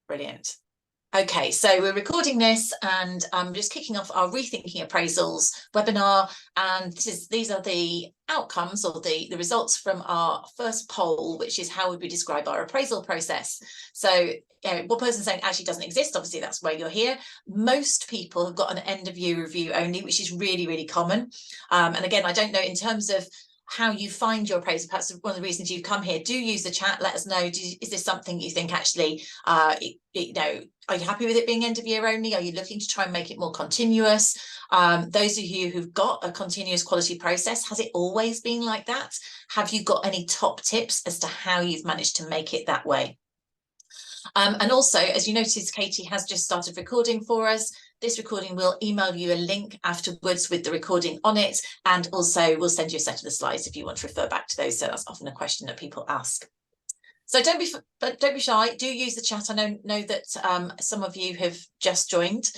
Brilliant. Okay, so we're recording this and I'm just kicking off our Rethinking Appraisals webinar, and these are the outcomes or the results from our first poll, which is how would we describe our appraisal process. So one person saying actually doesn't exist, obviously that's where you're here. Most people have got an end of year review only, which is really, really common. And again, I don't know in terms of how you find your appraisal, perhaps one of the reasons you've come here, do use the chat, let us know, is this something you think actually, are you happy with it being end of year only? Are you looking to try and make it more continuous? Those of you who've got a continuous quality process, has it always been like that? Have you got any top tips as to how you've managed to make it that way? And also, as you noticed, Katie has just started recording for us. This recording will email you a link afterwards with the recording on it, and also we'll send you a set of the slides if you want to refer back to those. So that's often a question that people ask. So don't be shy. Do use the chat. I know that some of you have just joined,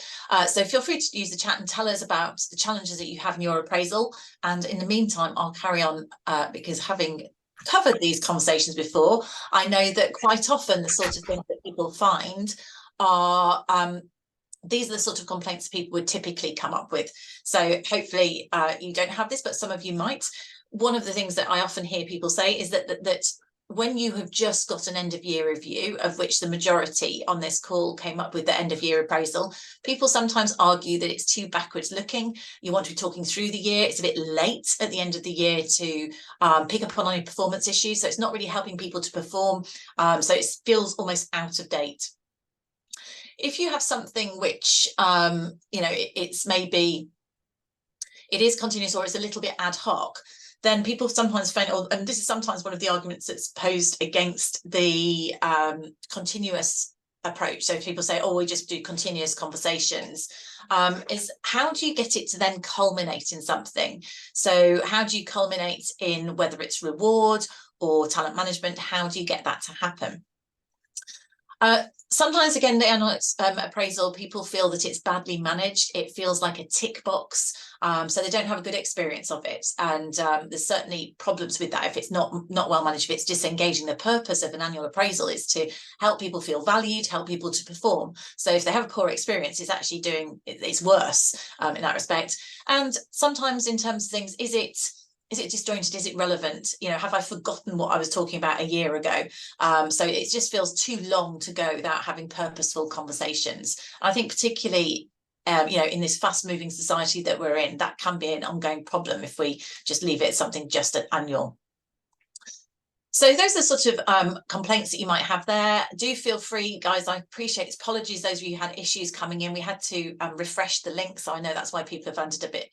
so feel free to use the chat and tell us about the challenges that you have in your appraisal. And in the meantime, I'll carry on because having covered these conversations before, I know that quite often the sort of things that people find are these are the sort of complaints people would typically come up with. So hopefully you don't have this, but some of you might. One of the things that I often hear people say is that when you have just got an end of year review, of which the majority on this call came up with the end of year appraisal, people sometimes argue that it's too backwards looking. You want to be talking through the year. It's a bit late at the end of the year to pick up on any performance issues. So it's not really helping people to perform. So it feels almost out of date. If you have something which, it's maybe, it is continuous or it's a little bit ad hoc, then people sometimes find, and this is sometimes one of the arguments that's posed against the continuous approach. So if people say, oh, we just do continuous conversations, is how do you get it to then culminate in something? So how do you culminate in whether it's reward or talent management? How do you get that to happen? Sometimes, again, the analytics appraisal, people feel that it's badly managed. It feels like a tick box, so they don't have a good experience of it. And there's certainly problems with that if it's not well managed, if it's disengaging. The purpose of an annual appraisal is to help people feel valued, help people to perform. So if they have a poor experience, it's actually it's worse in that respect. And sometimes in terms of things, is it disjointed? Is it relevant? Have I forgotten what I was talking about a year ago? So it just feels too long to go without having purposeful conversations. I think particularly, in this fast-moving society that we're in, that can be an ongoing problem if we just leave it as something just at annual. So those are the sort of complaints that you might have there. Do feel free, guys. I appreciate it. Apologies, those of you who had issues coming in. We had to refresh the link, so I know that's why people have landed a bit.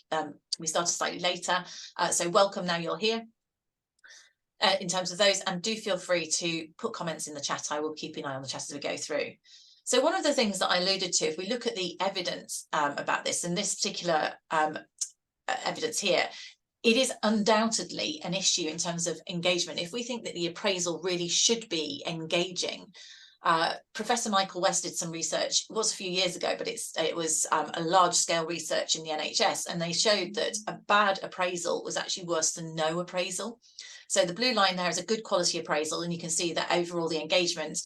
We started slightly later, so welcome now you're here. In terms of those, and do feel free to put comments in the chat. I will keep an eye on the chat as we go through. So one of the things that I alluded to, if we look at the evidence about this, and this particular evidence here, it is undoubtedly an issue in terms of engagement. If we think that the appraisal really should be engaging, Professor Michael West did some research. It was a few years ago, but it was a large-scale research in the NHS, and they showed that a bad appraisal was actually worse than no appraisal. So the blue line there is a good quality appraisal, and you can see that overall the engagement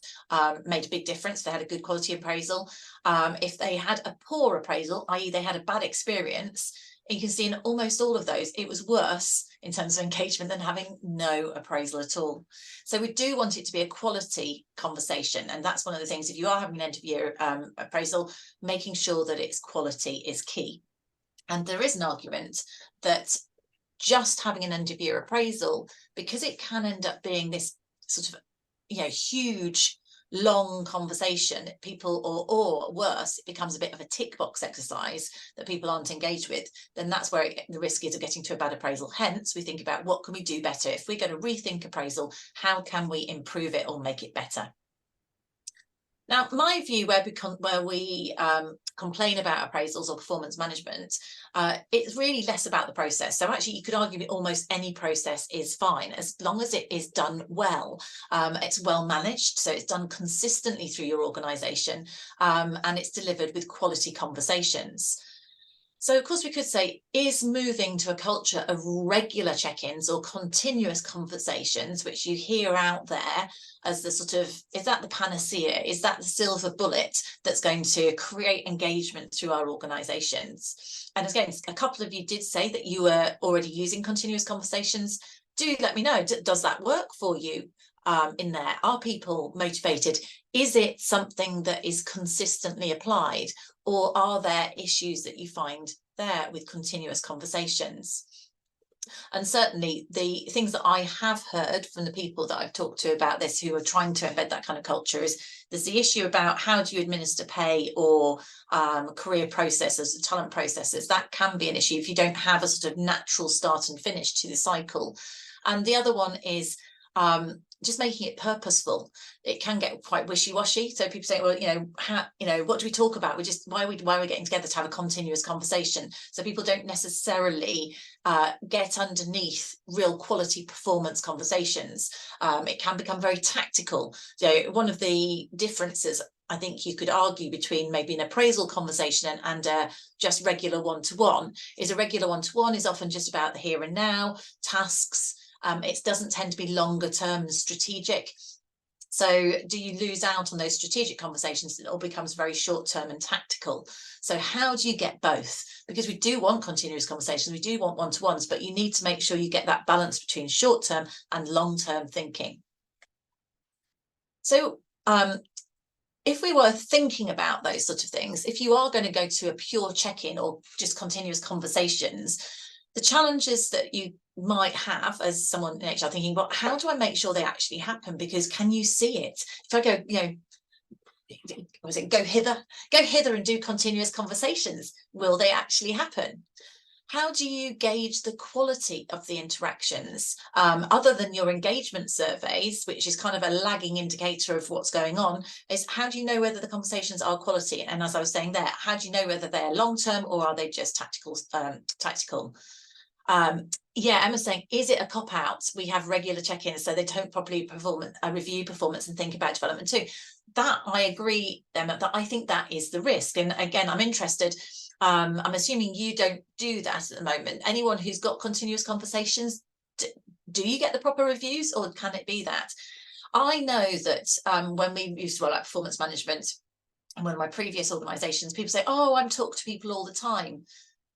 made a big difference. They had a good quality appraisal. If they had a poor appraisal, i.e. they had a bad experience, you can see in almost all of those, it was worse in terms of engagement than having no appraisal at all. So we do want it to be a quality conversation. And that's one of the things, if you are having an end of year appraisal, making sure that its quality is key. And there is an argument that just having an end of year appraisal, because it can end up being this sort of, huge, long conversation, people, or worse, it becomes a bit of a tick box exercise that people aren't engaged with, then that's where the risk is of getting to a bad appraisal. Hence, we think about what can we do better? If we're going to rethink appraisal, how can we improve it or make it better? Now, my view, where we complain about appraisals or performance management, it's really less about the process. So actually, you could argue that almost any process is fine, as long as it is done well. It's well managed, so it's done consistently through your organisation, and it's delivered with quality conversations. So of course we could say, is moving to a culture of regular check-ins or continuous conversations, which you hear out there as the sort of, is that the panacea? Is that the silver bullet that's going to create engagement through our organisations? And again, a couple of you did say that you were already using continuous conversations. Do let me know, does that work for you in there? Are people motivated? Is it something that is consistently applied? Or are there issues that you find there with continuous conversations? And certainly the things that I have heard from the people that I've talked to about this who are trying to embed that kind of culture is there's the issue about how do you administer pay or career processes, talent processes. That can be an issue if you don't have a sort of natural start and finish to the cycle. And the other one is just making it purposeful. It can get quite wishy-washy. So people say, well, what do we talk about? Why are we getting together to have a continuous conversation? So people don't necessarily get underneath real quality performance conversations. It can become very tactical. So one of the differences I think you could argue between maybe an appraisal conversation and just regular one-to-one is a regular one-to-one is often just about the here and now, tasks. It doesn't tend to be longer term and strategic. So do you lose out on those strategic conversations? It all becomes very short term and tactical. So how do you get both? Because we do want continuous conversations, we do want one-to-ones, but you need to make sure you get that balance between short term and long term thinking. So if we were thinking about those sort of things, if you are going to go to a pure check-in or just continuous conversations, the challenges that you might have as someone in HR thinking, well, how do I make sure they actually happen? Because can you see it? If I go, go hither and do continuous conversations, will they actually happen? How do you gauge the quality of the interactions other than your engagement surveys, which is kind of a lagging indicator of what's going on? Is how do you know whether the conversations are quality? And as I was saying there, how do you know whether they're long term or are they just tactical? Yeah, Emma's saying, is it a cop-out? We have regular check-ins, so they don't properly review performance and think about development too. That I agree, Emma, that I think that is the risk. And again, I'm interested. I'm assuming you don't do that at the moment. Anyone who's got continuous conversations, do you get the proper reviews, or can it be that? I know that when we used to roll out performance management in one of my previous organisations, people say, oh, I'm talking to people all the time.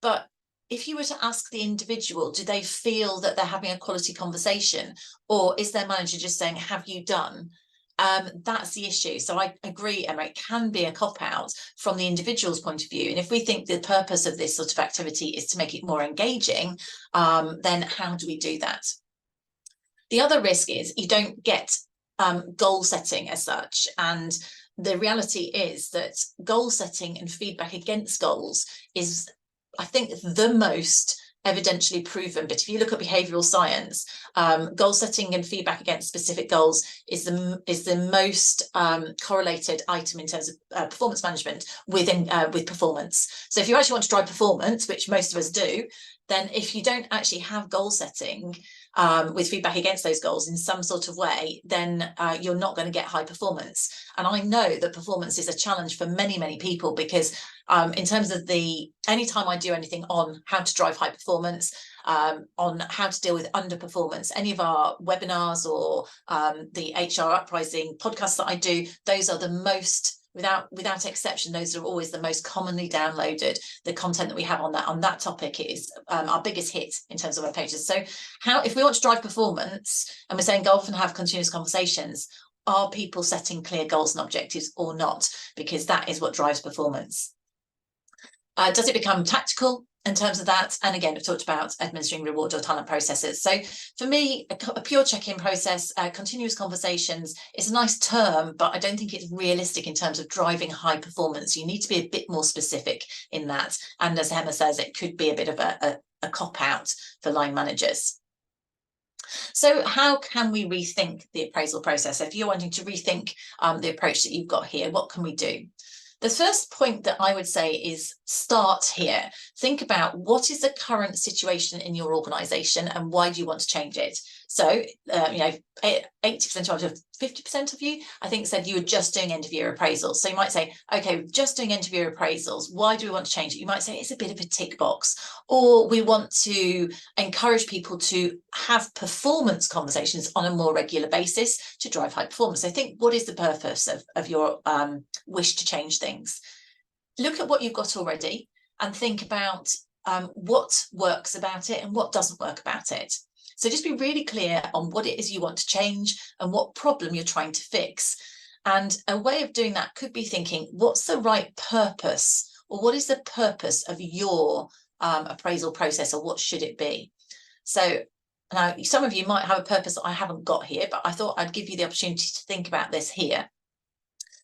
But if you were to ask the individual, do they feel that they're having a quality conversation, or is their manager just saying, have you done? That's the issue. So I agree, Emma, it can be a cop-out from the individual's point of view. And if we think the purpose of this sort of activity is to make it more engaging, then how do we do that? The other risk is you don't get goal setting as such. And the reality is that goal setting and feedback against goals is, I think, the most evidentially proven. But if you look at behavioural science, goal setting and feedback against specific goals is the most correlated item in terms of performance management with performance. So if you actually want to drive performance, which most of us do, then if you don't actually have goal setting with feedback against those goals in some sort of way, then you're not going to get high performance. And I know that performance is a challenge for many, many people, because in terms of anytime I do anything on how to drive high performance, on how to deal with underperformance, any of our webinars or the HR Uprising podcasts that I do, those are the most, without exception, those are always the most commonly downloaded. The content that we have on that topic is our biggest hit in terms of web pages. So if we want to drive performance, and we're saying go off and have continuous conversations, are people setting clear goals and objectives or not? Because that is what drives performance. Does it become tactical in terms of that? And again, we've talked about administering reward or talent processes. So for me, a pure check-in process, continuous conversations, is a nice term, but I don't think it's realistic in terms of driving high performance. You need to be a bit more specific in that. And as Emma says, it could be a bit of a cop-out for line managers. So how can we rethink the appraisal process? If you're wanting to rethink the approach that you've got here, what can we do? The first point that I would say is start here. Think about what is the current situation in your organization and why do you want to change it? So, you know, 80% of 50% of you, I think, said you were just doing end of year appraisals. So you might say, okay, just doing end of year appraisals. Why do we want to change it? You might say it's a bit of a tick box, or we want to encourage people to have performance conversations on a more regular basis to drive high performance. So think, what is the purpose of your wish to change things? Look at what you've got already and think about what works about it and what doesn't work about it. So just be really clear on what it is you want to change and what problem you're trying to fix. And a way of doing that could be thinking, what's the right purpose, or what is the purpose of your appraisal process, or what should it be? So now some of you might have a purpose that I haven't got here, but I thought I'd give you the opportunity to think about this here.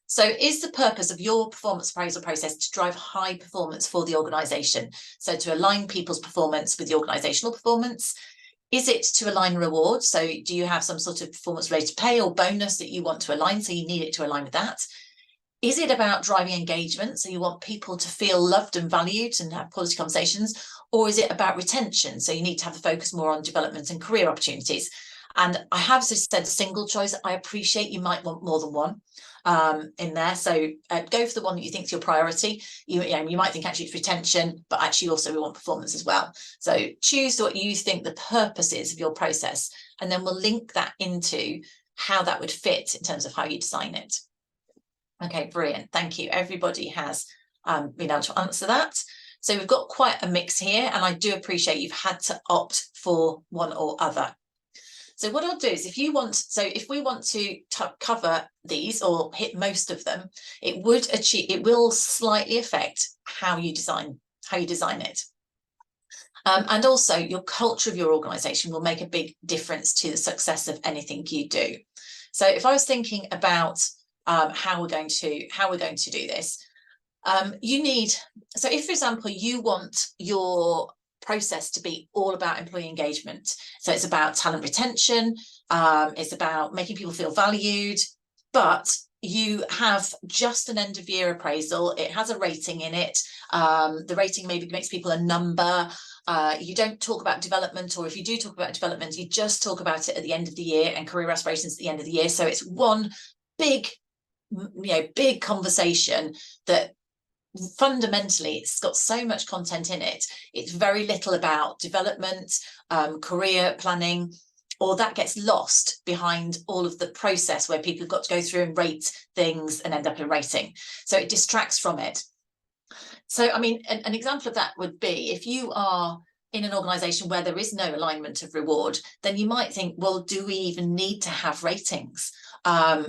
So is the purpose of your performance appraisal process to drive high performance for the organisation? So to align people's performance with the organisational performance? Is it to align rewards? So do you have some sort of performance related pay or bonus that you want to align? So you need it to align with that. Is it about driving engagement? So you want people to feel loved and valued and have quality conversations? Or is it about retention? So you need to have the focus more on development and career opportunities. And I have just said single choice. I appreciate you might want more than one in there. So go for the one that you think is your priority. You might think actually it's retention, but actually also we want performance as well. So choose what you think the purpose is of your process, and then we'll link that into how that would fit in terms of how you design it. Okay, brilliant. Thank you. Everybody has been able to answer that. So we've got quite a mix here, and I do appreciate you've had to opt for one or other. So what I'll do is, if we want to cover these or hit most of them, it will slightly affect how you design it. And also your culture of your organization will make a big difference to the success of anything you do. So if I was thinking about how we're going to do this, so if, for example, you want your process to be all about employee engagement, so it's about talent retention, it's about making people feel valued, but you have just an end of year appraisal, it has a rating in it, the rating maybe makes people a number, you don't talk about development, or if you do talk about development, you just talk about it at the end of the year and career aspirations at the end of the year. So it's one big conversation that fundamentally it's got so much content in it. It's very little about development, career planning, or that gets lost behind all of the process where people have got to go through and rate things and end up in a rating. So it distracts from it. So, I mean, an example of that would be if you are in an organisation where there is no alignment of reward, then you might think, well, do we even need to have ratings?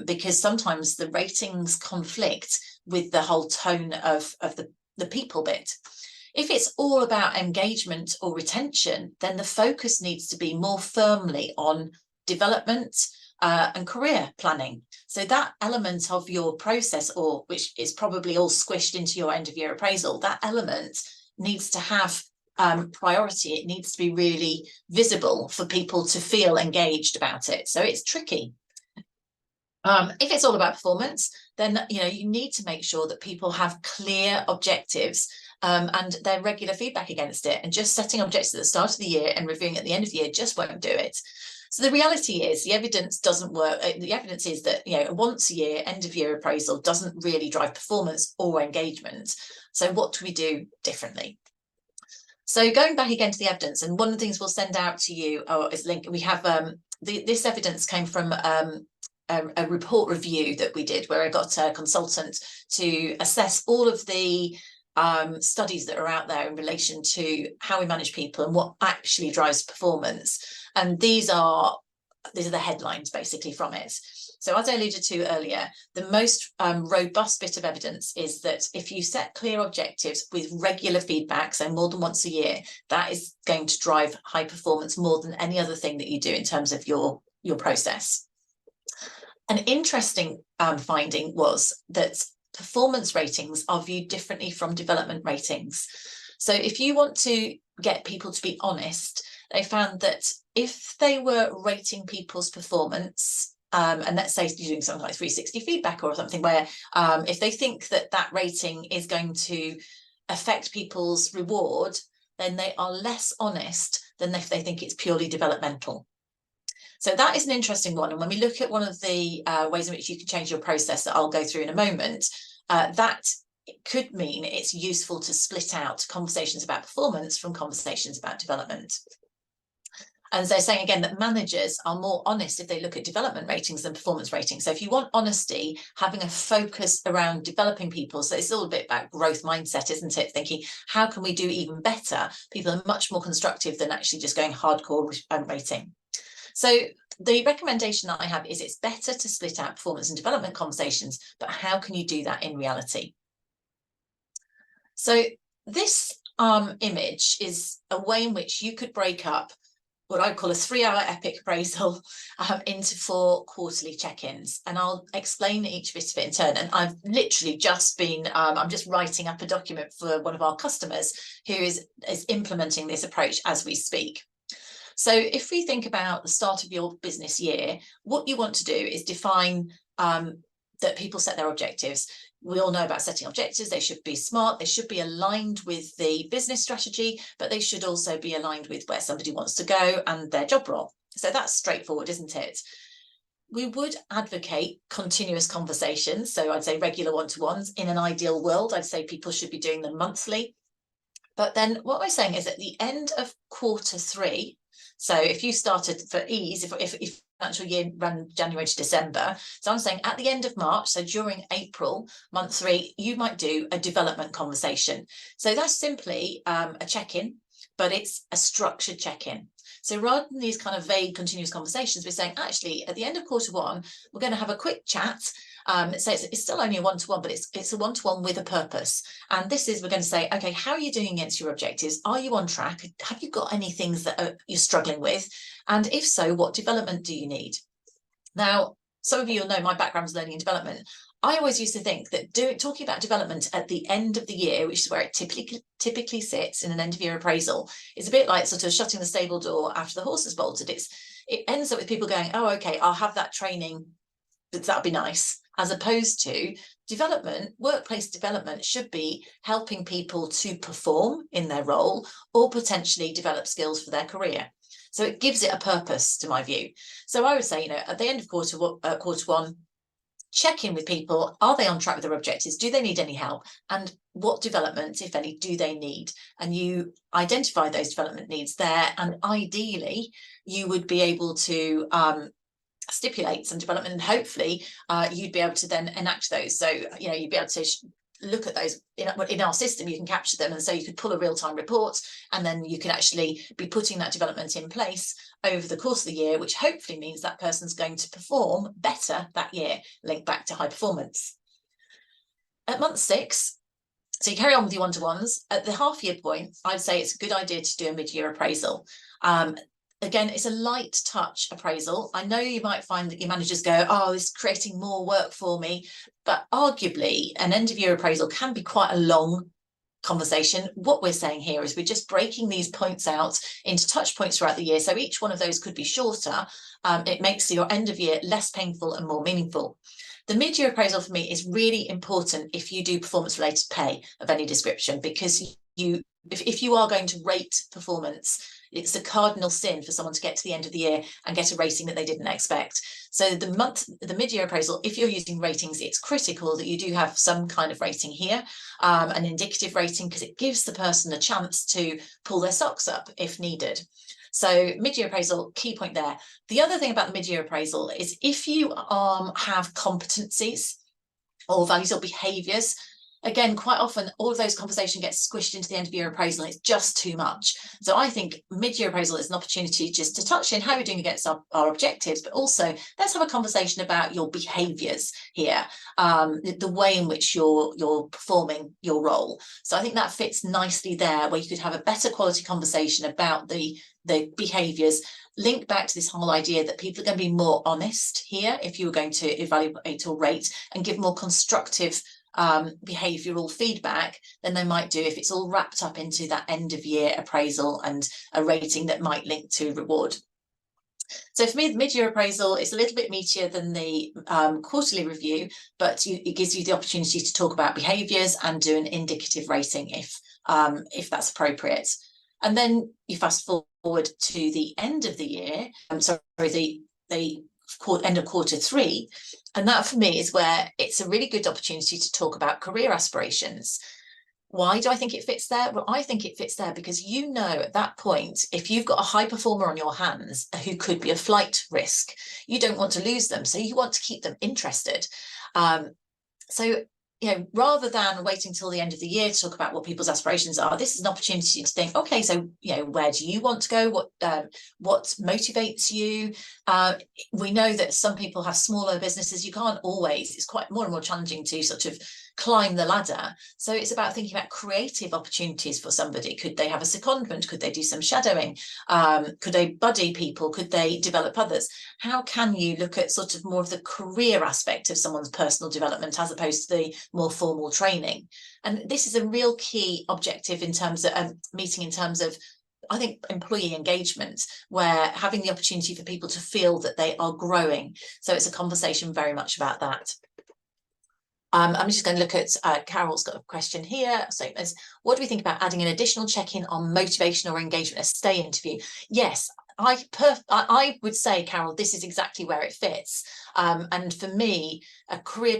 Because sometimes the ratings conflict with the whole tone of the people bit. If it's all about engagement or retention, then the focus needs to be more firmly on development and career planning. So that element of your process, or which is probably all squished into your end of year appraisal, that element needs to have priority. It needs to be really visible for people to feel engaged about it. So it's tricky. If it's all about performance, then you need to make sure that people have clear objectives and their regular feedback against it. And just setting objectives at the start of the year and reviewing at the end of the year just won't do it. So the reality is the evidence doesn't work. The evidence is that a once a year end of year appraisal doesn't really drive performance or engagement. So what do we do differently? So going back again to the evidence, and one of the things we'll send out to you is link. We have this evidence came from a report review that we did, where I got a consultant to assess all of the studies that are out there in relation to how we manage people and what actually drives performance. And these are the headlines basically from it. So as I alluded to earlier, the most robust bit of evidence is that if you set clear objectives with regular feedback, so more than once a year, that is going to drive high performance more than any other thing that you do in terms of your process. An interesting finding was that performance ratings are viewed differently from development ratings. So if you want to get people to be honest, they found that if they were rating people's performance, and let's say you're doing something like 360 feedback or something, where if they think that that rating is going to affect people's reward, then they are less honest than if they think it's purely developmental. So that is an interesting one. And when we look at one of the ways in which you can change your process that I'll go through in a moment, that could mean it's useful to split out conversations about performance from conversations about development. And they're saying again that managers are more honest if they look at development ratings than performance ratings. So if you want honesty, having a focus around developing people, so it's all a bit about growth mindset, isn't it? Thinking, how can we do even better? People are much more constructive than actually just going hardcore rating. So the recommendation that I have is it's better to split out performance and development conversations, but how can you do that in reality? So this image is a way in which you could break up what I call a 3-hour epic appraisal into 4 quarterly check-ins. And I'll explain each bit of it in turn. And I've literally just been, I'm just writing up a document for one of our customers who is implementing this approach as we speak. So if we think about the start of your business year, what you want to do is define that people set their objectives. We all know about setting objectives. They should be smart. They should be aligned with the business strategy, but they should also be aligned with where somebody wants to go and their job role. So that's straightforward, isn't it? We would advocate continuous conversations. So I'd say regular one-to-ones. In an ideal world, I'd say people should be doing them monthly. But then what we're saying is at the end of quarter 3, so if you started for ease, if financial year ran January to December, so I'm saying at the end of March, so during April, month 3, you might do a development conversation. So that's simply a check-in, but it's a structured check-in. So rather than these kind of vague continuous conversations, we're saying actually at the end of quarter 1, we're going to have a quick chat. So it's still only a one-to-one, but it's a one-to-one with a purpose. And this is, we're going to say, okay, how are you doing against your objectives? Are you on track? Have you got any things that you're struggling with? And if so, what development do you need? Now, some of you will know my background is learning and development. I always used to think that talking about development at the end of the year, which is where it typically sits in an end of year appraisal, is a bit like sort of shutting the stable door after the horse has bolted. It ends up with people going, oh, okay, I'll have that training, that'd be nice. As opposed to development, workplace development should be helping people to perform in their role or potentially develop skills for their career. So it gives it a purpose, to my view. So I would say, at the end of quarter 1, check in with people. Are they on track with their objectives? Do they need any help? And what development, if any, do they need? And you identify those development needs there. And ideally, you would be able to stipulate some development, and hopefully you'd be able to then enact those. So you'd be able to look at those in our system. You can capture them, and so you could pull a real-time report, and then you can actually be putting that development in place over the course of the year, which hopefully means that person's going to perform better that year, linked back to high performance. At month 6, so you carry on with your one-to-ones. At the half-year point, I'd say it's a good idea to do a mid-year appraisal. Again, it's a light touch appraisal. I know you might find that your managers go, oh, this is creating more work for me. But arguably, an end of year appraisal can be quite a long conversation. What we're saying here is we're just breaking these points out into touch points throughout the year. So each one of those could be shorter. It makes your end of year less painful and more meaningful. The mid-year appraisal for me is really important if you do performance-related pay of any description, because if you are going to rate performance, it's a cardinal sin for someone to get to the end of the year and get a rating that they didn't expect. So the mid-year appraisal, if you're using ratings, it's critical that you do have some kind of rating here, an indicative rating, because it gives the person a chance to pull their socks up if needed. So mid-year appraisal, key point there. The other thing about the mid-year appraisal is if you have competencies or values or behaviours, again, quite often all of those conversations get squished into the end of year appraisal, and it's just too much. So I think mid-year appraisal is an opportunity just to touch in how we're doing against our objectives, but also let's have a conversation about your behaviours here, the way in which you're performing your role. So I think that fits nicely there, where you could have a better quality conversation about the behaviours, link back to this whole idea that people are going to be more honest here if you were going to evaluate or rate, and give more constructive behavioural feedback than they might do if it's all wrapped up into that end of year appraisal and a rating that might link to reward. So for me, the mid-year appraisal is a little bit meatier than the quarterly review, but it gives you the opportunity to talk about behaviours and do an indicative rating if that's appropriate. And then you fast forward to the end of the year, the end of quarter three. And that for me is where it's a really good opportunity to talk about career aspirations. Why do I think it fits there? Well, I think it fits there because you know at that point, if you've got a high performer on your hands who could be a flight risk, you don't want to lose them. So you want to keep them interested. So, rather than waiting till the end of the year to talk about what people's aspirations are, this is an opportunity to think, okay, so, where do you want to go? What motivates you? We know that some people have smaller businesses. You can't always, it's quite more and more challenging to sort of climb the ladder. So it's about thinking about creative opportunities for somebody. Could they have a secondment? Could they do some shadowing? Could they buddy people? Could they develop others? How can you look at sort of more of the career aspect of someone's personal development as opposed to the more formal training? And this is a real key objective in terms of meeting in terms of, I think, employee engagement, where having the opportunity for people to feel that they are growing. So it's a conversation very much about that. I'm just going to look at Carol's got a question here. So what do we think about adding an additional check-in on motivation or engagement, a stay interview? Yes, I would say, Carol, this is exactly where it fits. And for me, a career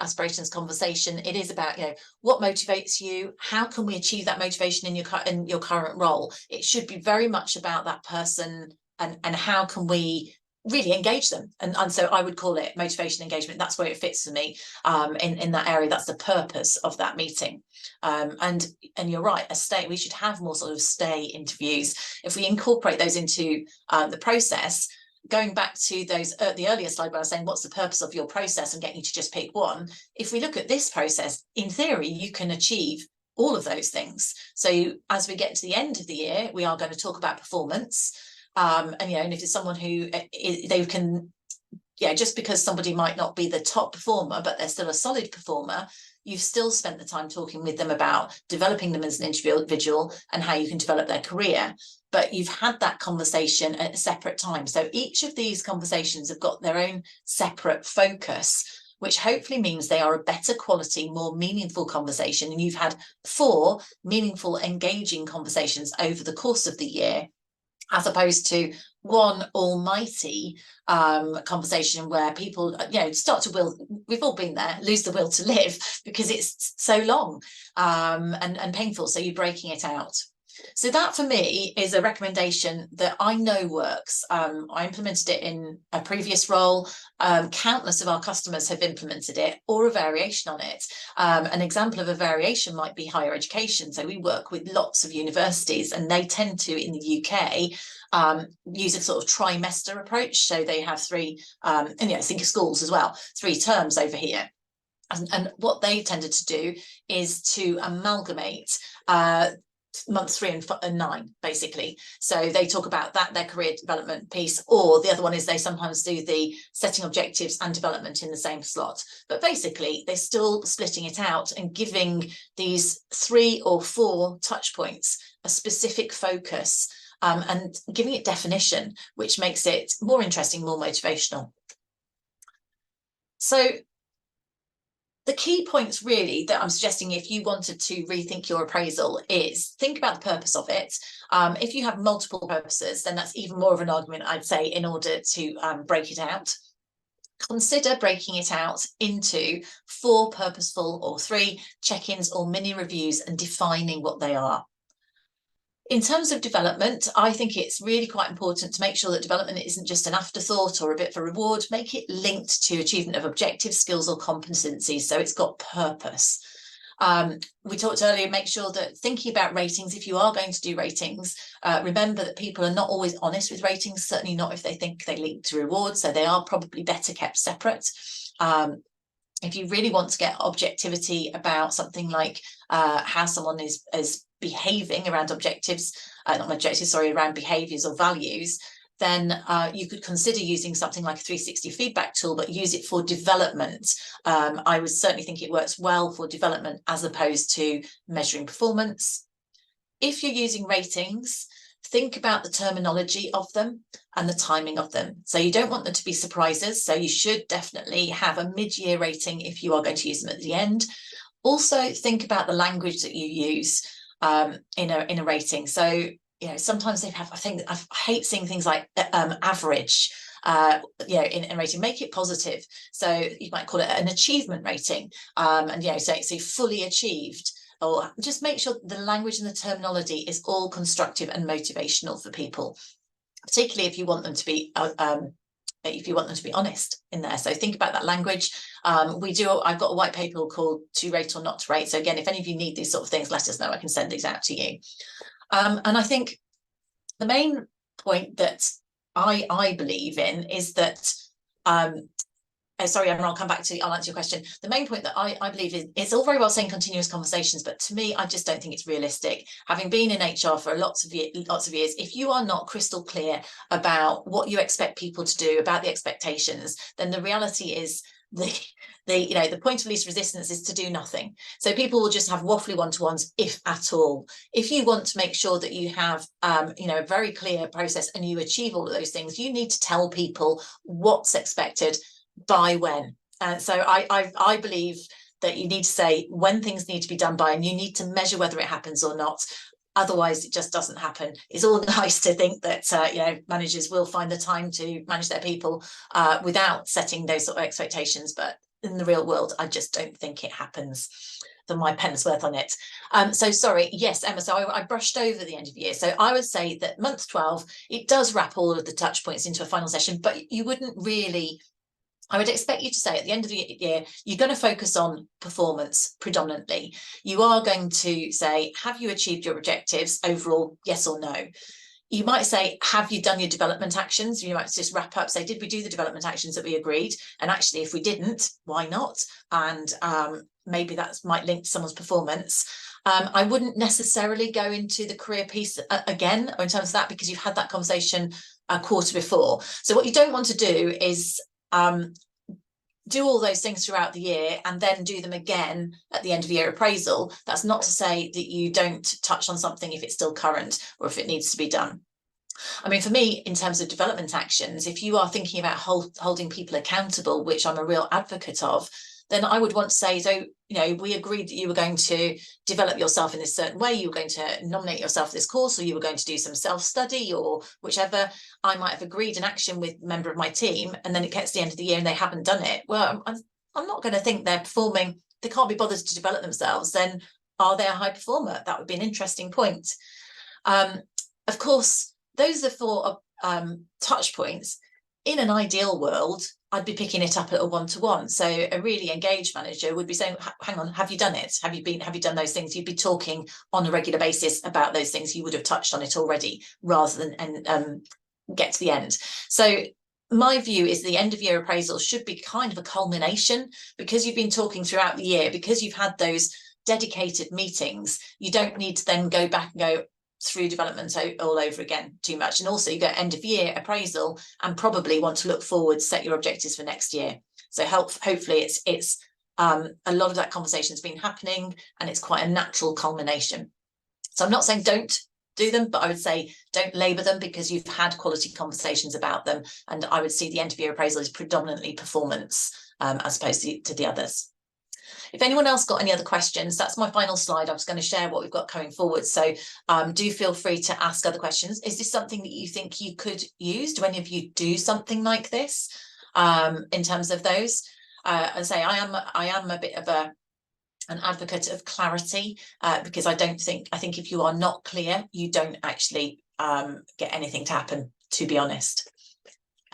aspirations conversation, it is about, what motivates you? How can we achieve that motivation in your current role? It should be very much about that person and how can we really engage them. And so I would call it motivation engagement. That's where it fits for me in that area. That's the purpose of that meeting. And you're right, we should have more sort of stay interviews. If we incorporate those into the process, going back to the earlier slide where I was saying, what's the purpose of your process and getting you to just pick one? If we look at this process, in theory, you can achieve all of those things. So as we get to the end of the year, we are going to talk about performance. And if it's someone who they can, just because somebody might not be the top performer, but they're still a solid performer, you've still spent the time talking with them about developing them as an individual and how you can develop their career. But you've had that conversation at a separate time. So each of these conversations have got their own separate focus, which hopefully means they are a better quality, more meaningful conversation. And you've had 4 meaningful, engaging conversations over the course of the year, as opposed to one almighty conversation where people, start to we've all been there, lose the will to live because it's so long and painful. So you're breaking it out. So that for me is a recommendation that I know works. I implemented it in a previous role. Countless of our customers have implemented it or a variation on it. An example of a variation might be higher education. So we work with lots of universities and they tend to, in the UK, use a sort of trimester approach. So they have 3, and think of schools as well, 3 terms over here. And what they tended to do is to amalgamate months 3 and 9, basically. So they talk about that, their career development piece, or the other one is they sometimes do the setting objectives and development in the same slot. But basically, they're still splitting it out and giving these 3 or 4 touch points a specific focus and giving it definition, which makes it more interesting, more motivational. So the key points really that I'm suggesting if you wanted to rethink your appraisal is think about the purpose of it. If you have multiple purposes, then that's even more of an argument, I'd say, in order to break it out. Consider breaking it out into 4 purposeful or 3 check-ins or mini reviews and defining what they are. In terms of development, I think it's really quite important to make sure that development isn't just an afterthought or a bit of a reward. Make it linked to achievement of objectives, skills or competencies, so it's got purpose. We talked earlier, make sure that thinking about ratings, if you are going to do ratings, remember that people are not always honest with ratings, certainly not if they think they link to rewards, so they are probably better kept separate. If you really want to get objectivity about something like how someone is behaving around around behaviours or values, then you could consider using something like a 360 feedback tool, but use it for development. I would certainly think it works well for development as opposed to measuring performance. If you're using ratings, think about the terminology of them and the timing of them. So you don't want them to be surprises. So you should definitely have a mid-year rating if you are going to use them at the end. Also think about the language that you use in a rating. So, you know, sometimes they have, I hate seeing things like average, you know, in rating. Make it positive. So you might call it an achievement rating, and, you know, say fully achieved, or just make sure the language and the terminology is all constructive and motivational for people, particularly if you want them to be honest in there. So think about that language. I've got a white paper called To Rate or Not to Rate. So again, if any of you need these sort of things, let us know. I can send these out to you. And I think the main point that I believe in is that, sorry, Emma, I'll answer your question. The main point that I believe is, it's all very well saying continuous conversations, but to me, I just don't think it's realistic. Having been in HR for lots of years, if you are not crystal clear about what you expect people to do, about the expectations, then the reality is the point of least resistance is to do nothing. So people will just have waffly one-to-ones, if at all. If you want to make sure that you have a very clear process and you achieve all of those things, you need to tell people what's expected by when. And so I believe that you need to say when things need to be done by, and you need to measure whether it happens or not. Otherwise, it just doesn't happen. It's all nice to think that managers will find the time to manage their people without setting those sort of expectations, but in the real world, I just don't think it happens. For my pen's worth on it. So sorry, yes, Emma, so I brushed over the end of the year. So I would say that month 12, it does wrap all of the touch points into a final session, but you wouldn't really, I would expect you to say at the end of the year, you're going to focus on performance predominantly. You are going to say, have you achieved your objectives overall, yes or no? You might say, have you done your development actions? You might just wrap up, say, did we do the development actions that we agreed? And actually, if we didn't, why not? And maybe that might link to someone's performance. I wouldn't necessarily go into the career piece again in terms of that, because you've had that conversation a quarter before. So what you don't want to do is do all those things throughout the year and then do them again at the end of year appraisal. That's not to say that you don't touch on something if it's still current or if it needs to be done. I mean, for me, in terms of development actions, if you are thinking about holding people accountable, which I'm a real advocate of, then I would want to say, so, we agreed that you were going to develop yourself in this certain way, you were going to nominate yourself for this course, or you were going to do some self-study or whichever. I might have agreed an action with a member of my team, and then it gets to the end of the year and they haven't done it. Well, I'm not going to think they're performing, they can't be bothered to develop themselves. Then are they a high performer? That would be an interesting point. Of course, those are four touch points. In an ideal world, I'd be picking it up at a one-to-one. So a really engaged manager would be saying, hang on, have you done it? Have you done those things? You'd be talking on a regular basis about those things. You would have touched on it already, rather than get to the end. So my view is the end of year appraisal should be kind of a culmination, because you've been talking throughout the year, because you've had those dedicated meetings. You don't need to then go back and go through development all over again too much. And also you get end of year appraisal and probably want to look forward, set your objectives for next year. So hopefully it's a lot of that conversation has been happening and it's quite a natural culmination. So I'm not saying don't do them, but I would say don't labour them, because you've had quality conversations about them. And I would see the end of year appraisal as predominantly performance as opposed to the others. If anyone else got any other questions, that's my final slide. I was going to share what we've got coming forward. So do feel free to ask other questions. Is this something that you think you could use? Do any of you do something like this in terms of those? And say I am a bit of an advocate of clarity, because I think if you are not clear, you don't actually get anything to happen, to be honest.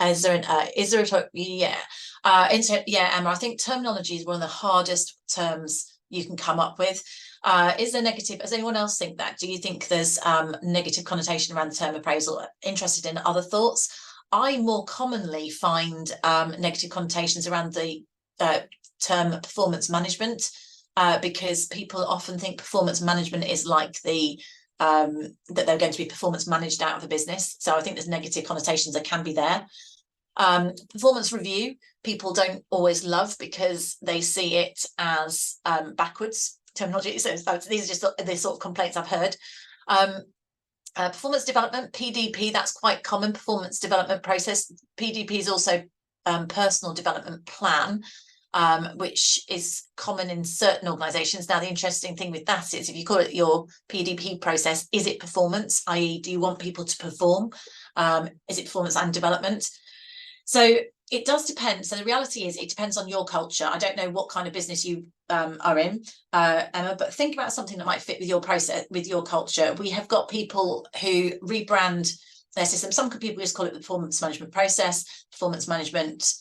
Yeah, Emma, I think terminology is one of the hardest terms you can come up with. Is there negative? Does anyone else think that? Do you think there's negative connotation around the term appraisal? Interested in other thoughts? I more commonly find negative connotations around the term performance management, because people often think performance management is like that they're going to be performance managed out of a business. So I think there's negative connotations that can be there. Performance review, people don't always love, because they see it as backwards terminology. So these are just the sort of complaints I've heard. Performance development, PDP, that's quite common, performance development process. PDP is also personal development plan, which is common in certain organisations. Now, the interesting thing with that is if you call it your PDP process, is it performance, i.e. do you want people to perform? Is it performance and development? So it does depend. So the reality is it depends on your culture. I don't know what kind of business you are in, Emma, but think about something that might fit with your process, with your culture. We have got people who rebrand their system. Some people just call it the performance management process, performance management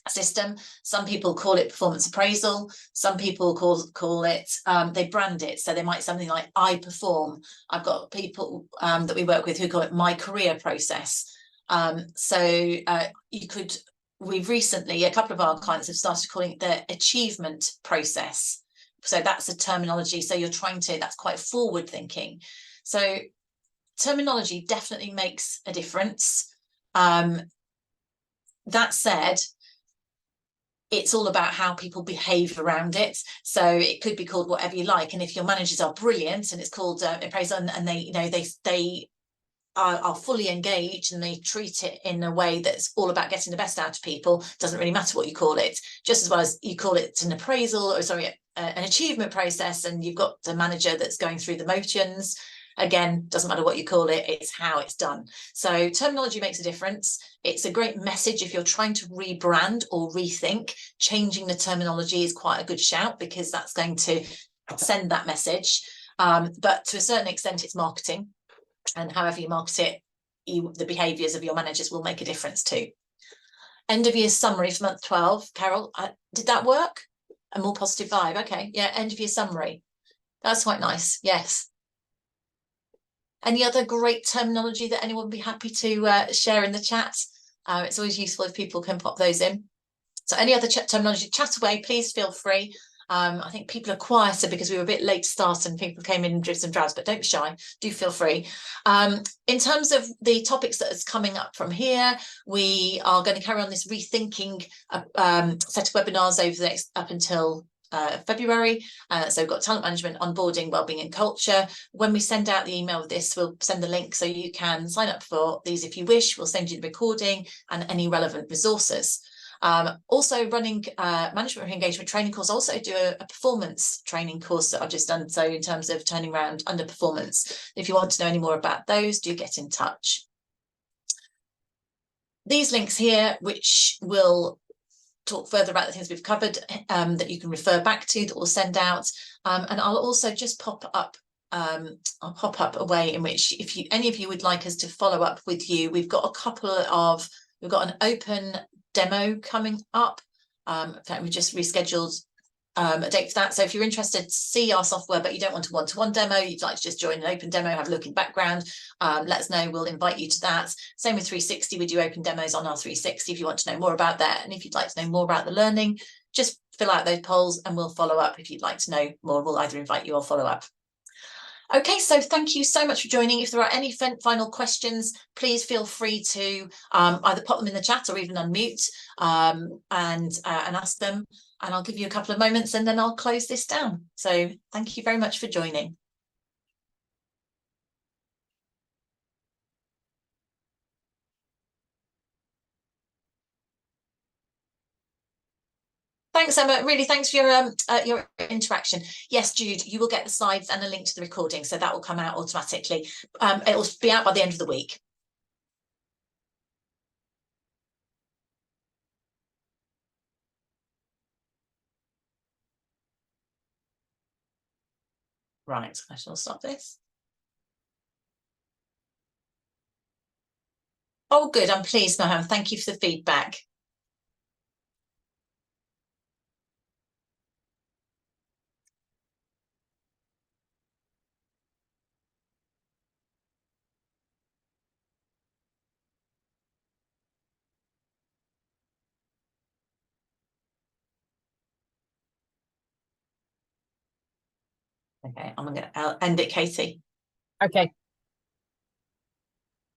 system. Some people call it performance appraisal. Some people call it, they brand it. So they might something like I perform. I've got people that we work with who call it my career process. You could, we've recently, a couple of our clients have started calling it the achievement process. So that's a terminology. So you're trying to, that's quite forward thinking. So terminology definitely makes a difference. That said, it's all about how people behave around it. So it could be called whatever you like. And if your managers are brilliant and it's called appraisal, and they, you know, they are fully engaged and they treat it in a way that's all about getting the best out of people, doesn't really matter what you call it, just as well as you call it an appraisal, or sorry, an achievement process, and you've got a manager that's going through the motions. Again, doesn't matter what you call it, it's how it's done. So terminology makes a difference. It's a great message if you're trying to rebrand or rethink. Changing the terminology is quite a good shout, because that's going to send that message. But to a certain extent, it's marketing. And however you market it, the behaviours of your managers will make a difference too. End of year summary for month 12. Carol, did that work? A more positive vibe. Okay, yeah, end of year summary. That's quite nice, yes. Any other great terminology that anyone would be happy to share in the chat? It's always useful if people can pop those in. So any other terminology, chat away, please feel free. I think people are quieter because we were a bit late to start and people came in dribs and drabs, but don't be shy, do feel free. In terms of the topics that is coming up from here, we are going to carry on this rethinking set of webinars over the next, up until February. So we've got talent management, onboarding, wellbeing and culture. When we send out the email with this, we'll send the link so you can sign up for these if you wish. We'll send you the recording and any relevant resources. Also running management re-engagement training course. I also do a performance training course that I've just done. So in terms of turning around underperformance, if you want to know any more about those, do get in touch. These links here, which will talk further about the things we've covered, that you can refer back to, that we'll send out. And I'll also just pop up I'll pop up a way in which, if any of you would like us to follow up with you, we've got an open demo coming up. In fact, we just rescheduled a date for that. So if you're interested to see our software, but you don't want a one-to-one demo, you'd like to just join an open demo, have a look in background, let us know, we'll invite you to that. Same with 360, we do open demos on our 360 if you want to know more about that. And if you'd like to know more about the learning, just fill out those polls and we'll follow up. If you'd like to know more, we'll either invite you or follow up. Okay, so thank you so much for joining. If there are any final questions, please feel free to either pop them in the chat or even unmute and ask them. And I'll give you a couple of moments and then I'll close this down. So thank you very much for joining. Thanks, Emma. Really, thanks for your interaction. Yes, Jude, you will get the slides and a link to the recording, so that will come out automatically. It will be out by the end of the week. Right, I shall stop this. Oh, good. I'm pleased, Mohammed. Thank you for the feedback. Okay, I'll end it, Katie. Okay.